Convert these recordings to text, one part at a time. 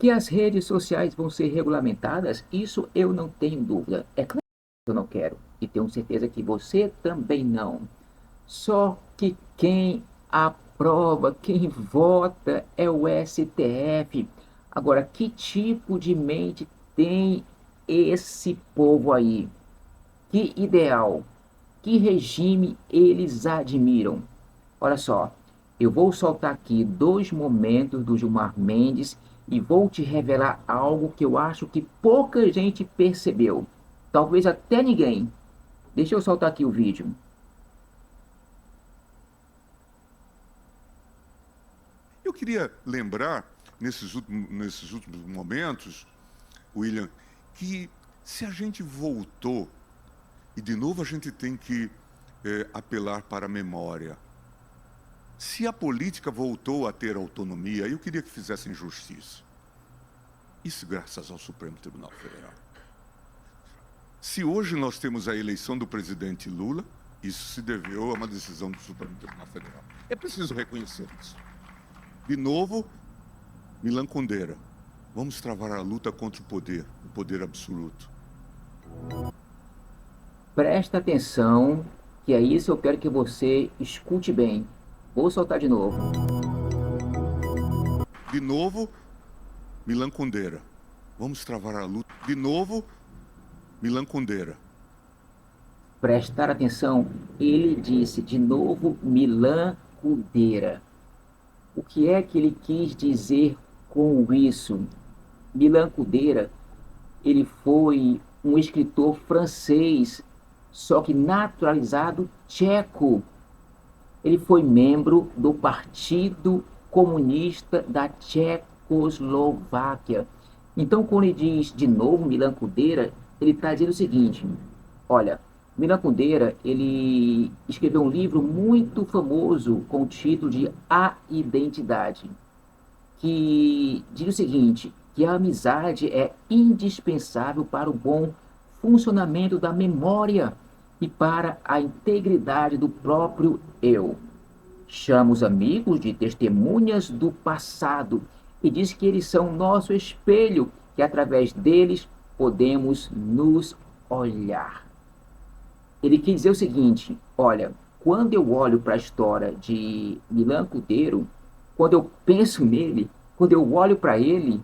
Que as redes sociais vão ser regulamentadas, isso eu não tenho dúvida. É claro que eu não quero, e tenho certeza que você também não. Só que quem aprova, quem vota é o STF. Agora, que tipo de mente tem esse povo aí? Que ideal, que regime eles admiram? Olha só, eu vou soltar aqui dois momentos do Gilmar Mendes e vou te revelar algo que eu acho que pouca gente percebeu. Talvez até ninguém. Deixa eu soltar aqui o vídeo. Eu queria lembrar, nesses últimos momentos, William, que se a gente voltou, e de novo a gente tem que apelar para a memória, se a política voltou a ter autonomia, eu queria que fizessem justiça. Isso graças ao Supremo Tribunal Federal. Se hoje nós temos a eleição do presidente Lula, isso se deveu a uma decisão do Supremo Tribunal Federal. É preciso reconhecer isso. De novo, Milan Kundera. Vamos travar a luta contra o poder absoluto. Presta atenção, que é isso eu quero que você escute bem. Vou soltar de novo. De novo, Milan Kundera. Vamos travar a luta. De novo, Milan Kundera. Prestar atenção, ele disse de novo Milan Kundera. O que é que ele quis dizer com isso? Milan Kundera, ele foi um escritor francês, só que naturalizado tcheco. Ele foi membro do Partido Comunista da Tchecoslováquia. Então, quando ele diz de novo Milan Kundera, ele está dizendo o seguinte: olha, Milan Kundera, ele escreveu um livro muito famoso com o título de A Identidade, que diz o seguinte, que a amizade é indispensável para o bom funcionamento da memória e para a integridade do próprio eu. Chama os amigos de testemunhas do passado e diz que eles são nosso espelho, que através deles podemos nos olhar. Ele quis dizer o seguinte: olha, quando eu olho para a história de Milan Kundera, quando eu penso nele, quando eu olho para ele,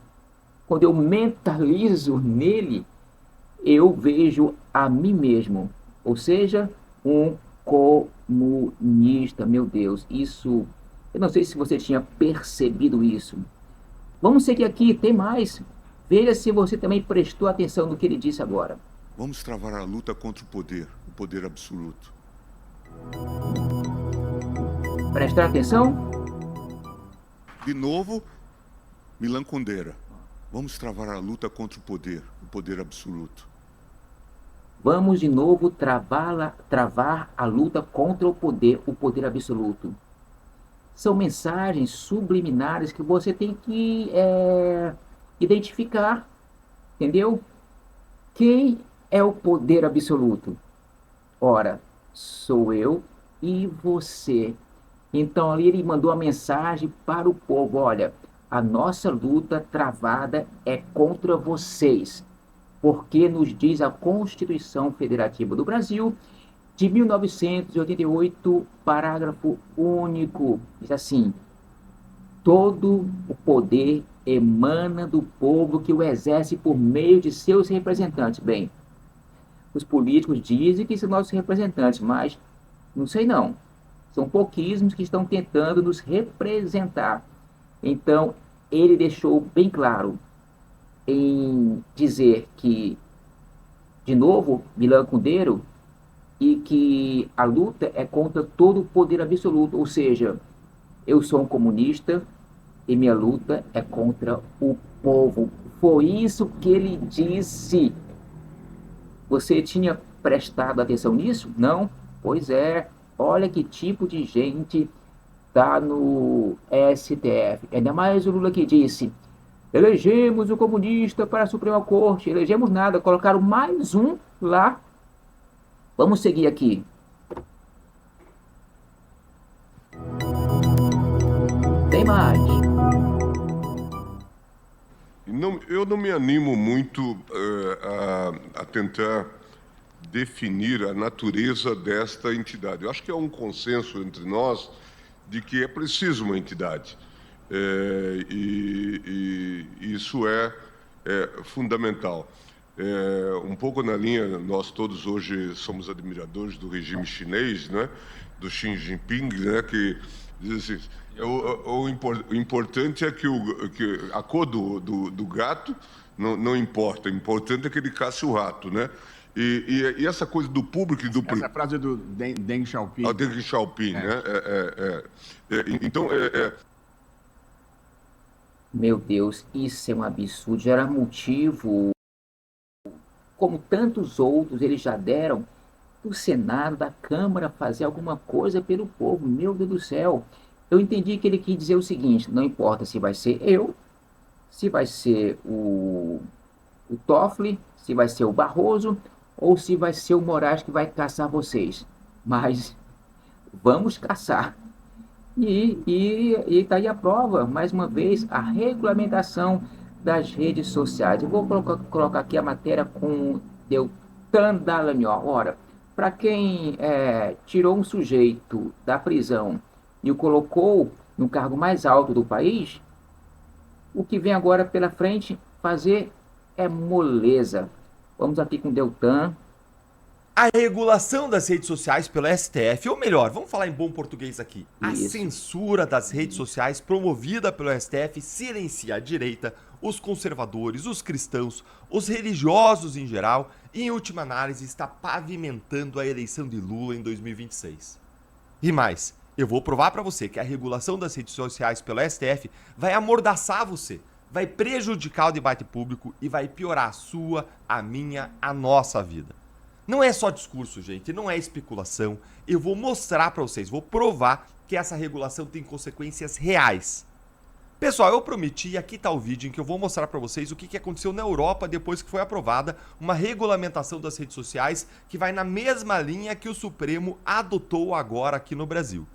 quando eu mentalizo nele, eu vejo a mim mesmo, ou seja, um comunista. Meu Deus, isso, eu não sei se você tinha percebido isso. Vamos seguir aqui, tem mais. Veja se você também prestou atenção no que ele disse agora. Vamos travar a luta contra o poder absoluto. Prestar atenção? De novo, Milan Kundera. Vamos travar a luta contra o poder absoluto. Vamos de novo travar a luta contra o poder absoluto. São mensagens subliminares que você tem que identificar, entendeu? Quem é o poder absoluto? Ora, sou eu e você. Então ali ele mandou a mensagem para o povo: olha, a nossa luta travada é contra vocês, porque nos diz a Constituição Federativa do Brasil de 1988, parágrafo único, diz assim: todo o poder emana do povo que o exerce por meio de seus representantes. Bem, os políticos dizem que são nossos representantes, mas não sei não. São pouquíssimos que estão tentando nos representar. Então, ele deixou bem claro em dizer que, de novo, Milan Kundera, e que a luta é contra todo o poder absoluto, ou seja, eu sou um comunista e minha luta é contra o povo. Foi isso que ele disse. Você tinha prestado atenção nisso? Não? Pois é, olha que tipo de gente está no STF. Ainda mais o Lula que disse: elegemos o comunista para a Suprema Corte. Elegemos nada, colocaram mais um lá. Vamos seguir aqui. Tem mais. Não, eu não me animo muito a tentar definir a natureza desta entidade. Eu acho que há um consenso entre nós de que é preciso uma entidade. E isso é fundamental. Um pouco na linha, nós todos hoje somos admiradores do regime chinês, né? Do Xi Jinping, né? Que diz assim, o importante é que a cor do gato não importa, o importante é que ele caça o rato, né? E essa coisa do público e do... Essa é a frase do Deng Xiaoping. Ah, Deng Xiaoping, né? Então, Meu Deus, isso é um absurdo. Já era motivo, como tantos outros eles já deram, do Senado, da Câmara fazer alguma coisa pelo povo. Meu Deus do céu. Eu entendi que ele quis dizer o seguinte: não importa se vai ser eu, se vai ser o Toffoli, se vai ser o Barroso ou se vai ser o Moraes que vai caçar vocês. Mas vamos caçar. E tá aí a prova, mais uma vez, a regulamentação das redes sociais. Eu vou colocar aqui a matéria com Deltan Dallagnol. Ora, para quem tirou um sujeito da prisão e o colocou no cargo mais alto do país, o que vem agora pela frente fazer é moleza. Vamos aqui com Deltan. A regulação das redes sociais pelo STF, ou melhor, vamos falar em bom português aqui. A Isso. censura das redes sociais promovida pelo STF silencia a direita, os conservadores, os cristãos, os religiosos em geral e, em última análise, está pavimentando a eleição de Lula em 2026. E mais, eu vou provar para você que a regulação das redes sociais pelo STF vai amordaçar você, vai prejudicar o debate público e vai piorar a sua, a minha, a nossa vida. Não é só discurso, gente, não é especulação. Eu vou mostrar para vocês, vou provar que essa regulação tem consequências reais. Pessoal, eu prometi, aqui tá o vídeo em que eu vou mostrar para vocês o que aconteceu na Europa depois que foi aprovada uma regulamentação das redes sociais que vai na mesma linha que o Supremo adotou agora aqui no Brasil.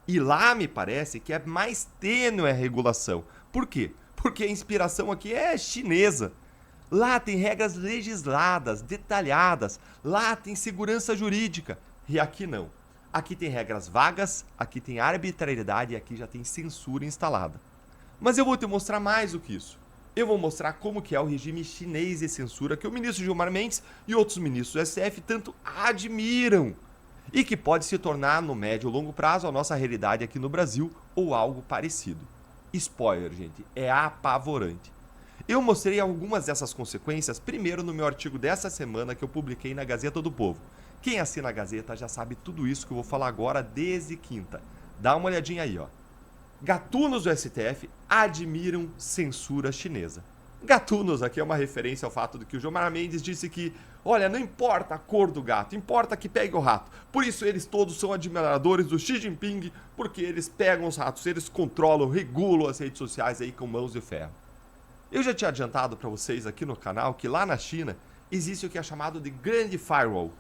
E lá me parece que é mais tênue a regulação. Por quê? Porque a inspiração aqui é chinesa. Lá tem regras legisladas, detalhadas. Lá tem segurança jurídica. E aqui não. Aqui tem regras vagas, aqui tem arbitrariedade e aqui já tem censura instalada. Mas eu vou te mostrar mais do que isso. Eu vou mostrar como que é o regime chinês de censura que o ministro Gilmar Mendes e outros ministros do STF tanto admiram. E que pode se tornar, no médio e longo prazo, a nossa realidade aqui no Brasil ou algo parecido. Spoiler, gente, é apavorante. Eu mostrei algumas dessas consequências primeiro no meu artigo dessa semana que eu publiquei na Gazeta do Povo. Quem assina a Gazeta já sabe tudo isso que eu vou falar agora desde quinta. Dá uma olhadinha aí, ó. Gatunos do STF admiram censura chinesa. Gatunos aqui é uma referência ao fato de que o Gilmar Mendes disse que, olha, não importa a cor do gato, importa que pegue o rato. Por isso eles todos são admiradores do Xi Jinping, porque eles pegam os ratos, eles controlam, regulam as redes sociais aí com mãos de ferro. Eu já tinha adiantado para vocês aqui no canal que lá na China existe o que é chamado de Grand Firewall,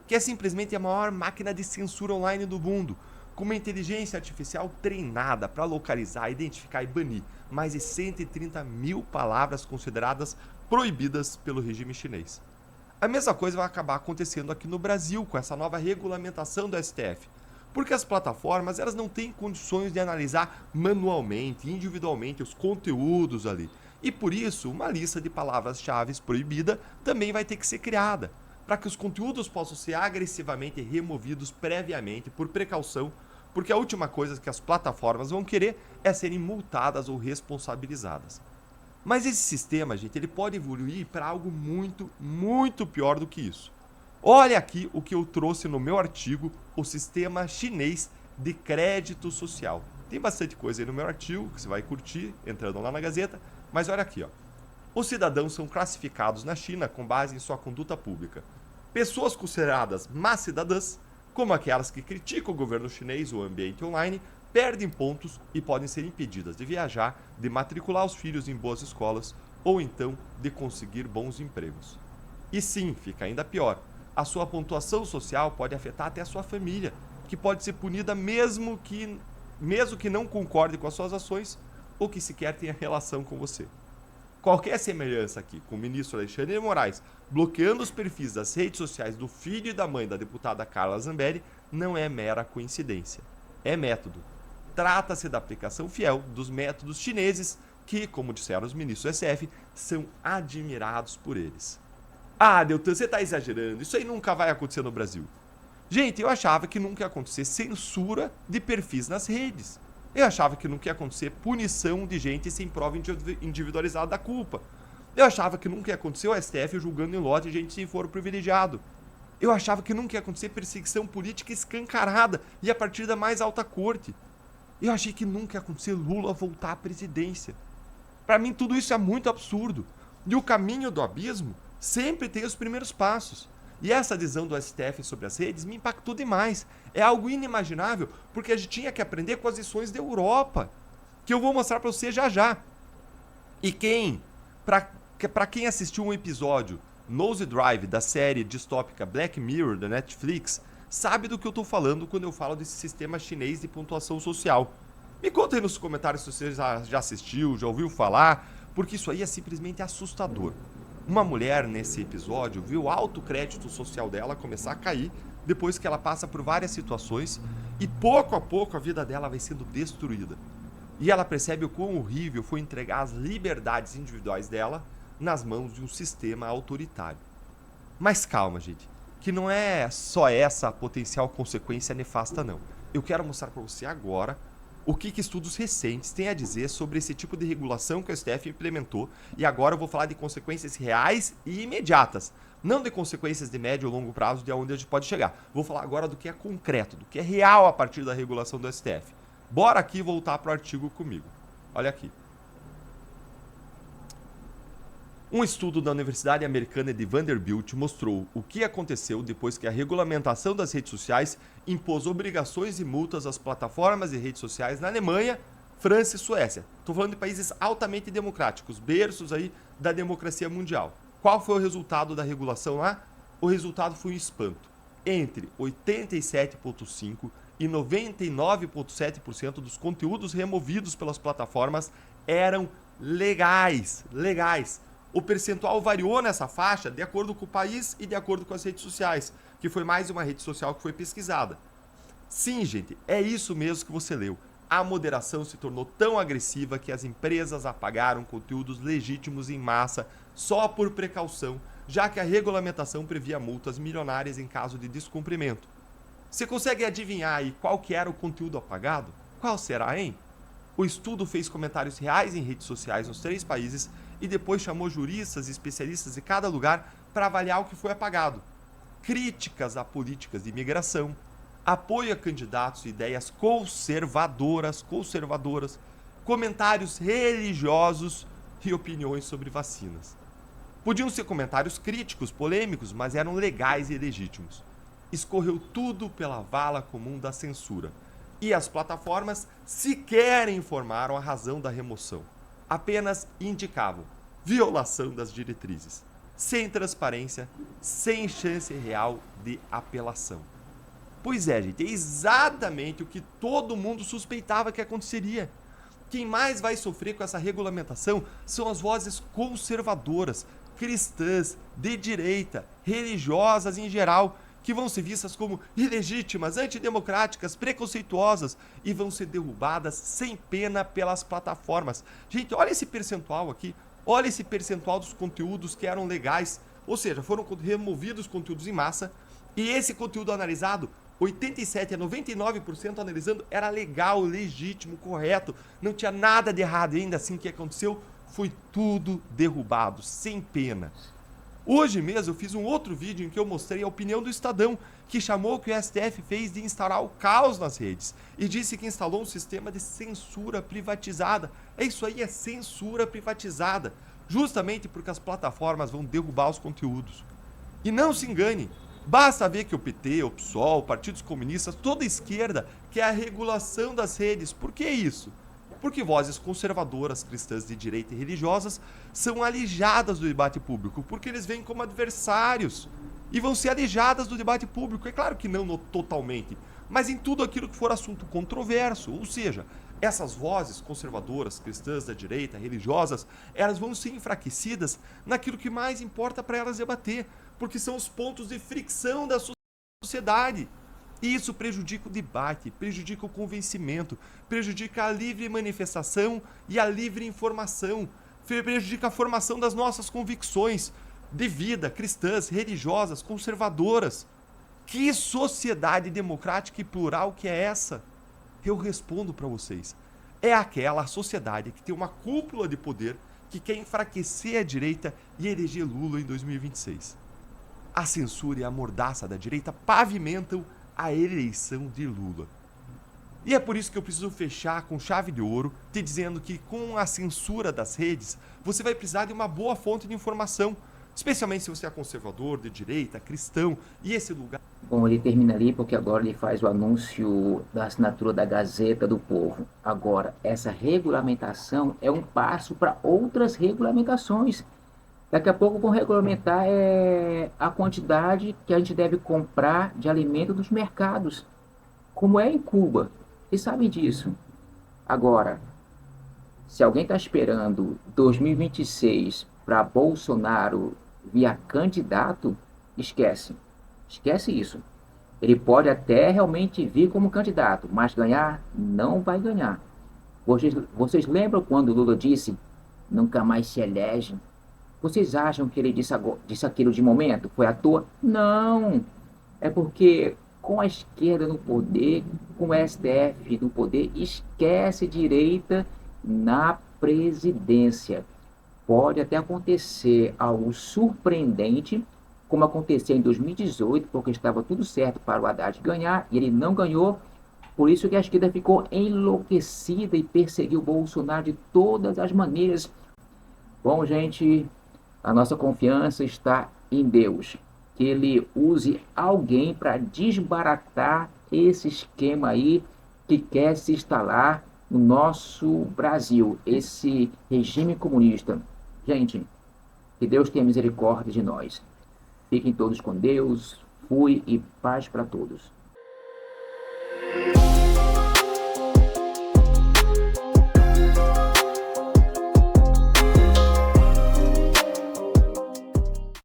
que é simplesmente a maior máquina de censura online do mundo, com uma inteligência artificial treinada para localizar, identificar e banir mais de 130 mil palavras consideradas proibidas pelo regime chinês. A mesma coisa vai acabar acontecendo aqui no Brasil com essa nova regulamentação do STF, porque as plataformas elas não têm condições de analisar manualmente, individualmente os conteúdos ali. E por isso, uma lista de palavras-chave proibida também vai ter que ser criada, para que os conteúdos possam ser agressivamente removidos previamente, por precaução, porque a última coisa que as plataformas vão querer é serem multadas ou responsabilizadas. Mas esse sistema, gente, ele pode evoluir para algo muito, muito pior do que isso. Olha aqui o que eu trouxe no meu artigo, o sistema chinês de crédito social. Tem bastante coisa aí no meu artigo, que você vai curtir, entrando lá na Gazeta. Mas olha aqui, ó. Os cidadãos são classificados na China com base em sua conduta pública. Pessoas consideradas más cidadãs, como aquelas que criticam o governo chinês ou o ambiente online, perdem pontos e podem ser impedidas de viajar, de matricular os filhos em boas escolas ou então de conseguir bons empregos. E sim, fica ainda pior. A sua pontuação social pode afetar até a sua família, que pode ser punida mesmo que não concorde com as suas ações ou que sequer tenha relação com você. Qualquer semelhança aqui com o ministro Alexandre de Moraes bloqueando os perfis das redes sociais do filho e da mãe da deputada Carla Zambelli não é mera coincidência. É método. Trata-se da aplicação fiel dos métodos chineses que, como disseram os ministros do SF, são admirados por eles. Ah, Deltan, você tá exagerando. Isso aí nunca vai acontecer no Brasil. Gente, eu achava que nunca ia acontecer censura de perfis nas redes. Eu achava que nunca ia acontecer punição de gente sem prova individualizada da culpa. Eu achava que nunca ia acontecer o STF julgando em lote gente sem foro privilegiado. Eu achava que nunca ia acontecer perseguição política escancarada e a partir da mais alta corte. Eu achei que nunca ia acontecer Lula voltar à presidência. Para mim tudo isso é muito absurdo. E o caminho do abismo sempre tem os primeiros passos. E essa visão do STF sobre as redes me impactou demais. É algo inimaginável, porque a gente tinha que aprender com as lições da Europa, que eu vou mostrar para você já já. E para quem assistiu um episódio Nose Drive da série distópica Black Mirror da Netflix, sabe do que eu estou falando quando eu falo desse sistema chinês de pontuação social. Me conta aí nos comentários se você já assistiu, já ouviu falar, porque isso aí é simplesmente assustador. Uma mulher, nesse episódio, viu o alto crédito social dela começar a cair depois que ela passa por várias situações e pouco a pouco a vida dela vai sendo destruída. E ela percebe o quão horrível foi entregar as liberdades individuais dela nas mãos de um sistema autoritário. Mas calma, gente, que não é só essa a potencial consequência nefasta, não. Eu quero mostrar para você agora o que estudos recentes têm a dizer sobre esse tipo de regulação que o STF implementou, e agora eu vou falar de consequências reais e imediatas, não de consequências de médio ou longo prazo de onde a gente pode chegar. Vou falar agora do que é concreto, do que é real a partir da regulação do STF. Bora aqui voltar para o artigo comigo. Olha aqui. Um estudo da Universidade Americana de Vanderbilt mostrou o que aconteceu depois que a regulamentação das redes sociais impôs obrigações e multas às plataformas e redes sociais na Alemanha, França e Suécia. Estou falando de países altamente democráticos, berços aí da democracia mundial. Qual foi o resultado da regulação lá? O resultado foi um espanto. Entre 87,5% e 99,7% dos conteúdos removidos pelas plataformas eram legais. O percentual variou nessa faixa de acordo com o país e de acordo com as redes sociais, que foi mais uma rede social que foi pesquisada. Sim, gente, é isso mesmo que você leu. A moderação se tornou tão agressiva que as empresas apagaram conteúdos legítimos em massa só por precaução, já que a regulamentação previa multas milionárias em caso de descumprimento. Você consegue adivinhar aí qual que era o conteúdo apagado? Qual será, hein? O estudo fez comentários reais em redes sociais nos 3 países e depois chamou juristas e especialistas de cada lugar para avaliar o que foi apagado. Críticas a políticas de imigração, apoio a candidatos e ideias conservadoras, comentários religiosos e opiniões sobre vacinas. Podiam ser comentários críticos, polêmicos, mas eram legais e legítimos. Escorreu tudo pela vala comum da censura. E as plataformas sequer informaram a razão da remoção. Apenas indicavam violação das diretrizes, sem transparência, sem chance real de apelação. Pois é, gente, é exatamente o que todo mundo suspeitava que aconteceria. Quem mais vai sofrer com essa regulamentação são as vozes conservadoras, cristãs, de direita, religiosas em geral, que vão ser vistas como ilegítimas, antidemocráticas, preconceituosas e vão ser derrubadas sem pena pelas plataformas. Gente, olha esse percentual aqui, olha esse percentual dos conteúdos que eram legais, ou seja, foram removidos conteúdos em massa e esse conteúdo analisado, 87% a 99% analisando, era legal, legítimo, correto, não tinha nada de errado. E ainda assim, o que aconteceu? Foi tudo derrubado, sem pena. Hoje mesmo eu fiz um outro vídeo em que eu mostrei a opinião do Estadão, que chamou o que o STF fez de instaurar o caos nas redes e disse que instalou um sistema de censura privatizada. É isso aí, é censura privatizada, justamente porque as plataformas vão derrubar os conteúdos. E não se engane, basta ver que o PT, o PSOL, partidos comunistas, toda a esquerda quer a regulação das redes. Por que isso? Porque vozes conservadoras, cristãs de direita e religiosas são alijadas do debate público, porque eles vêm como adversários e vão ser alijadas do debate público. É claro que não totalmente, mas em tudo aquilo que for assunto controverso, ou seja, essas vozes conservadoras, cristãs, da direita, religiosas, elas vão ser enfraquecidas naquilo que mais importa para elas debater, porque são os pontos de fricção da sociedade. E isso prejudica o debate, prejudica o convencimento, prejudica a livre manifestação e a livre informação, prejudica a formação das nossas convicções de vida, cristãs, religiosas, conservadoras. Que sociedade democrática e plural que é essa? Eu respondo para vocês. É aquela sociedade que tem uma cúpula de poder que quer enfraquecer a direita e eleger Lula em 2026. A censura e a mordaça da direita pavimentam a eleição de Lula. E é por isso que eu preciso fechar com chave de ouro, te dizendo que com a censura das redes, você vai precisar de uma boa fonte de informação, especialmente se você é conservador, de direita, cristão, e esse lugar... Bom, ele termina ali porque agora ele faz o anúncio da assinatura da Gazeta do Povo. Agora, essa regulamentação é um passo para outras regulamentações. Daqui a pouco vão regulamentar a quantidade que a gente deve comprar de alimento dos mercados, como é em Cuba. Vocês sabem disso. Agora, se alguém está esperando 2026 para Bolsonaro via candidato, esquece. Esquece isso. Ele pode até realmente vir como candidato, mas ganhar não vai ganhar. Vocês lembram quando Lula disse nunca mais se elege? Vocês acham que ele disse aquilo de momento? Foi à toa? Não. É porque com a esquerda no poder, com o STF no poder, esquece direita na presidência. Pode até acontecer algo surpreendente, como aconteceu em 2018, porque estava tudo certo para o Haddad ganhar e ele não ganhou. Por isso que a esquerda ficou enlouquecida e perseguiu Bolsonaro de todas as maneiras. Bom, gente, a nossa confiança está em Deus. Que ele use alguém para desbaratar esse esquema aí que quer se instalar no nosso Brasil, esse regime comunista. Gente, que Deus tenha misericórdia de nós. Fiquem todos com Deus. Fui e paz para todos.